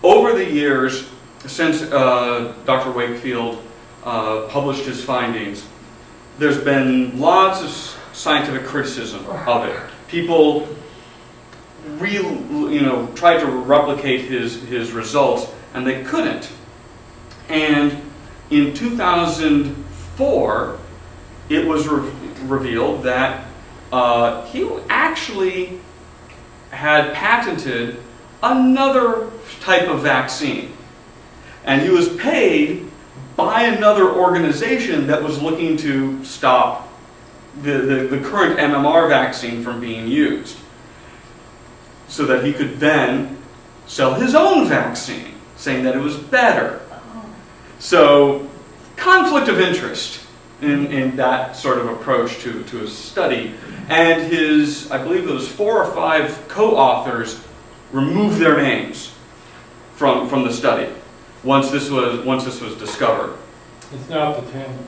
over the years, since Dr. Wakefield published his findings, there's been lots of scientific criticism of it. People tried to replicate his results, and they couldn't. And in 2004, it was revealed that he actually had patented another type of vaccine. And he was paid by another organization that was looking to stop the current MMR vaccine from being used, so that he could then sell his own vaccine, saying that it was better. So, conflict of interest in that sort of approach to his study. And his, I believe it was 4 or 5 co-authors removed their names from the study once this was discovered. It's now up to 10.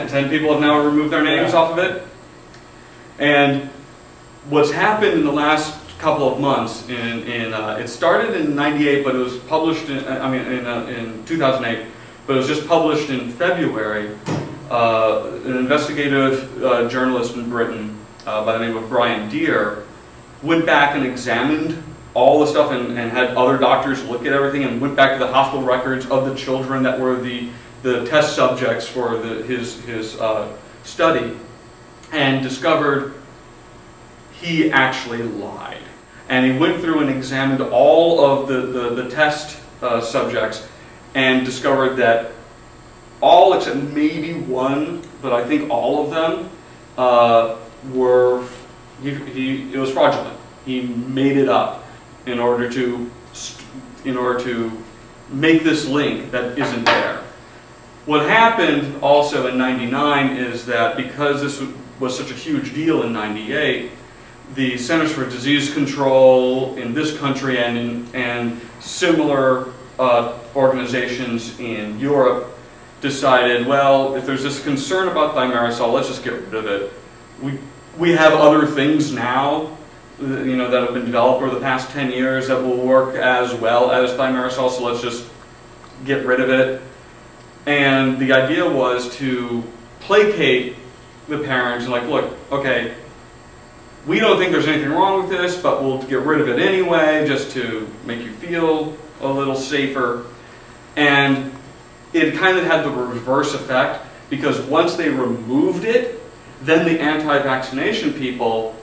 10 people have now removed their names off of it. And what's happened in the last couple of months, it started in '98, but it was published in 2008, but it was just published in February. An investigative journalist in Britain by the name of Brian Deere went back and examined all the stuff and had other doctors look at everything, and went back to the hospital records of the children that were the test subjects for his study, and discovered he actually lied. And he went through and examined all of the test subjects, and discovered that all except maybe one, but I think all of them it was fraudulent. He made it up in order to make this link that isn't there. What happened also in '99 is that because this was such a huge deal in '98, the Centers for Disease Control in this country and similar organizations in Europe decided, well, if there's this concern about thimerosal, let's just get rid of it. We have other things now, that have been developed over the past 10 years that will work as well as thimerosal, so let's just get rid of it. And the idea was to placate the parents and look, okay, we don't think there's anything wrong with this, but we'll get rid of it anyway, just to make you feel a little safer. And it kind of had the reverse effect, because once they removed it, then the anti-vaccination people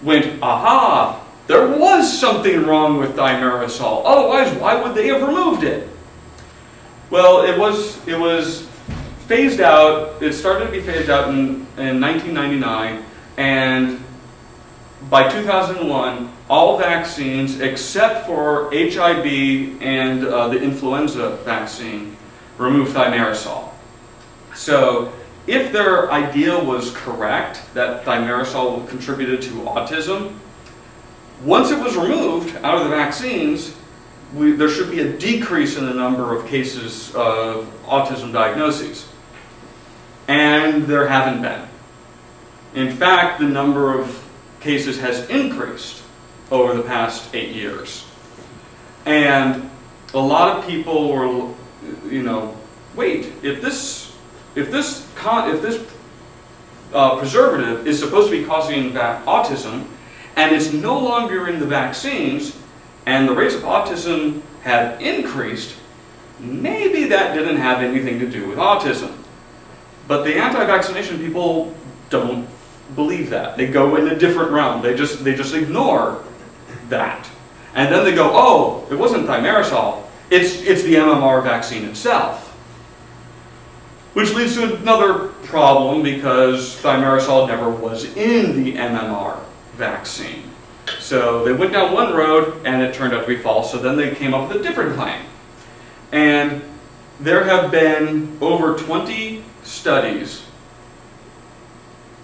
went, aha, there was something wrong with thimerosal. Otherwise, why would they have removed it? Well, it was phased out. It started to be phased out in 1999, and by 2001, all vaccines except for HIV and the influenza vaccine removed thimerosal. So, if their idea was correct, that thimerosal contributed to autism, once it was removed out of the vaccines, there should be a decrease in the number of cases of autism diagnoses. And there haven't been. In fact, the number of cases has increased over the past 8 years. And a lot of people were, wait, if this preservative is supposed to be causing autism, and it's no longer in the vaccines, and the rates of autism have increased, maybe that didn't have anything to do with autism. But the anti-vaccination people don't believe that. They go in a different realm. They just ignore that. And then they go, oh, it wasn't thimerosal, it's the MMR vaccine itself. Which leads to another problem, because thimerosal never was in the MMR vaccine. So they went down one road, and it turned out to be false, so then they came up with a different claim. And there have been over 20 studies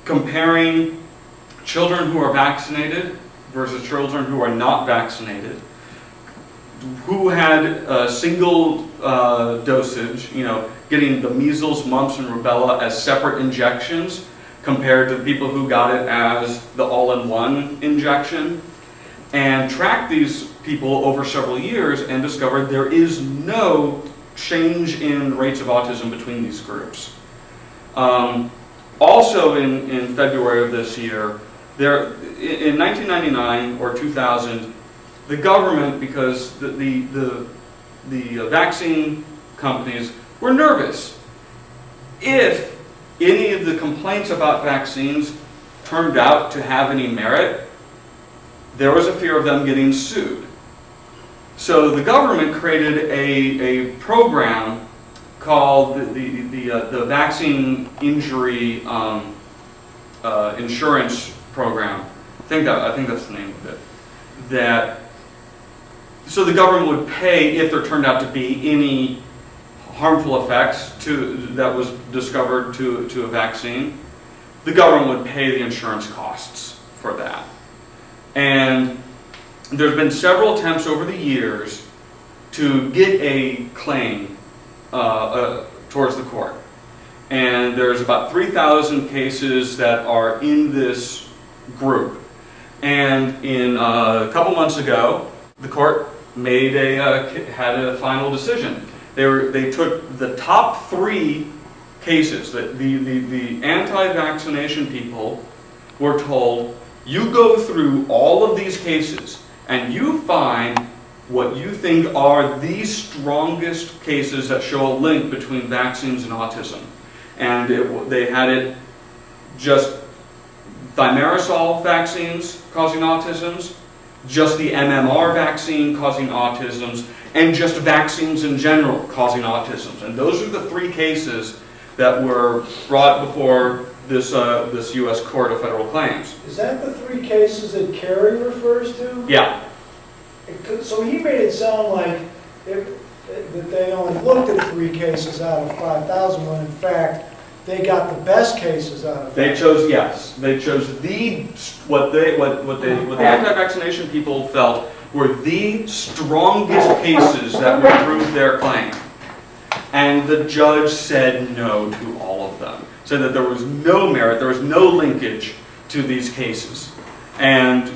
comparing children who are vaccinated versus children who are not vaccinated, who had a single dosage, getting the measles, mumps, and rubella as separate injections, compared to the people who got it as the all-in-one injection, and track these people over several years and discovered there is no change in rates of autism between these groups. Also in February of this year, in 1999 or 2000, the government, because the vaccine companies were nervous. If any of the complaints about vaccines turned out to have any merit, there was a fear of them getting sued. So the government created a program called the Vaccine Injury Insurance Program. I think that's the name of it. So the government would pay if there turned out to be any harmful effects that was discovered to a vaccine. The government would pay the insurance costs for that. And there's been several attempts over the years to get a claim towards the court. And there's about 3,000 cases that are in this group. And in a couple months ago, the court had a final decision. They took the top 3 cases that the anti-vaccination people were told, you go through all of these cases and you find what you think are the strongest cases that show a link between vaccines and autism. And they had it just thimerosal vaccines causing autisms, just the MMR vaccine causing autisms, and just vaccines in general causing autisms. And those are the 3 cases that were brought before this U.S. Court of Federal Claims. Is that the 3 cases that Kerry refers to? Yeah. So he made it sound like that they only looked at 3 cases out of 5,000, when in fact they got the best cases out of 5,000. They chose what the anti-vaccination people felt were the strongest cases that would prove their claim. And the judge said no to all of them. Said that there was no merit, there was no linkage to these cases. And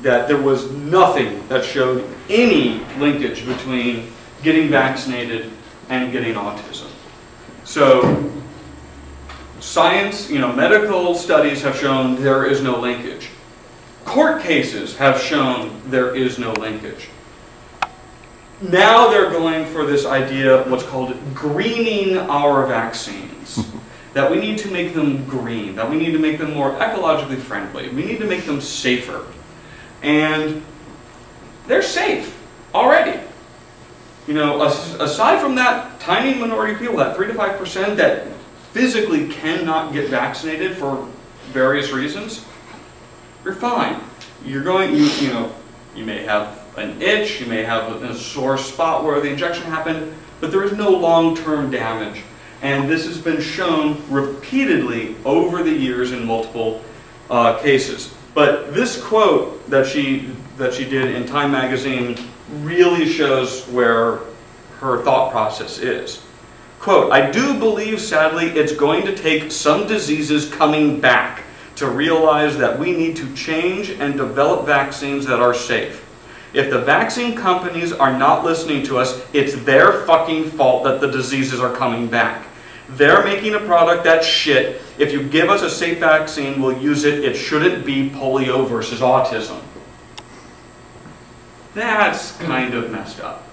that there was nothing that showed any linkage between getting vaccinated and getting autism. So science, medical studies have shown there is no linkage. Court cases have shown there is no linkage. Now they're going for this idea of what's called greening our vaccines. That we need to make them green, that we need to make them more ecologically friendly, we need to make them safer. And they're safe already. Aside from that tiny minority of people, that 3 to 5% that physically cannot get vaccinated for various reasons, you're fine. You may have an itch, you may have a sore spot where the injection happened, but there is no long-term damage. And this has been shown repeatedly over the years in multiple cases. But this quote that she did in Time magazine really shows where her thought process is. Quote, "I do believe, sadly, it's going to take some diseases coming back to realize that we need to change and develop vaccines that are safe. If the vaccine companies are not listening to us, it's their fucking fault that the diseases are coming back. They're making a product that's shit. If you give us a safe vaccine, we'll use it. It shouldn't be polio versus autism." That's kind of messed up.